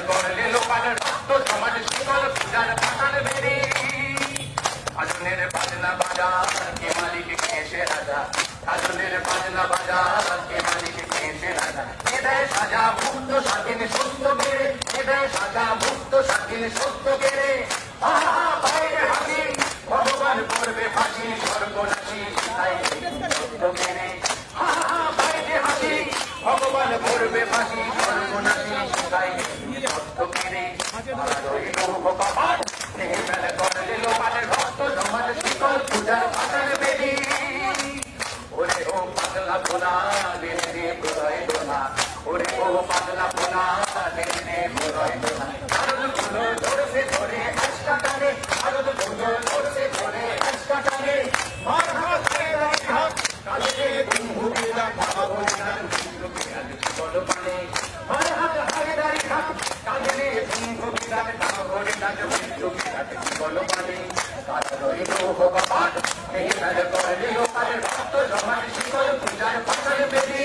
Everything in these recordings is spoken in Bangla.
করলে লোকাল রক্ত সমাজ শিকল পূজার পাশান বেরি আগুনের বাজনা বাজা কে মালিক কে সে রাজা আগুনের বাজনা বাজা কে মালিক কে সে রাজা এদের সাজা মুক্ত স্বাধীন সত্য গেড়ে এদের সাজা মুক্ত স্বাধীন সত্য গেড়ে আহা বাইরে হাসি ভগবান করবে ফাঁসি সর্বনাশী তাই সত্য গেড়ে আহা বাইরে হাসি ভগবান করবে ফাঁসি সর্বনাশী তাই সত্য গেড়ে কপাট নেই মেলে করলে লোকালের রক্ত সমাজ শিকল পূজার পাশান বেদি ওরে ও পাতলা পোনা রে প্রদয় দোনা ওরে ও পাতলা পোনা রে প্রদয় দোনা আরদ গুলো ধরছে ধরে আজকা টানে আরদ গুলো ধরছে ধরে আজকা টানে মার হাত হাত কাজে দিন হুবিলা খাবো না বলো পানে মার হাত হায়দারি হাত কাজে দিন হুবিলা খাবো না বলো পানে কাজে রইলো কপাট এই মেলে করলে লোকালের রক্ত সমাজ শিকল পূজার পাশান বেদি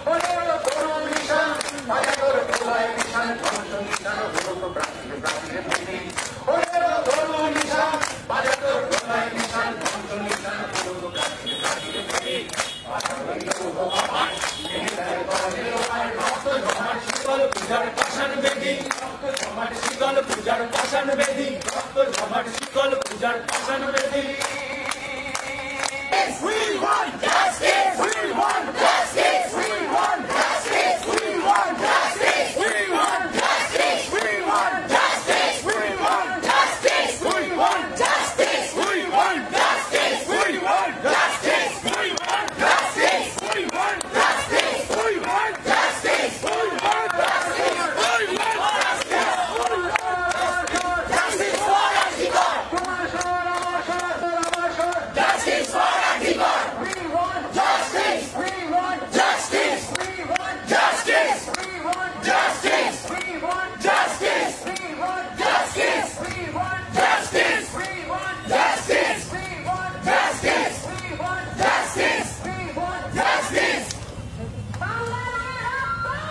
ওরে তরুণ নিশান বাজাতর প্রলয় নিশান কংস নিশান হুরুক প্রাচীর প্রাচীর বেদি ওরে তরুণ নিশান বাজাতর প্রলয় নিশান কংস নিশান হুরুক প্রাচীর প্রাচীর বেদি এই মেলে করলে লোকালের রক্ত সমাজ শিকল পূজার পাশান বেদি রক্ত সমাজ শিকল পূজার পাশান বেদি রক্ত সমাজ শিকল পূজার পাশান বেদি We want justice! We want justice! We want justice! We want justice!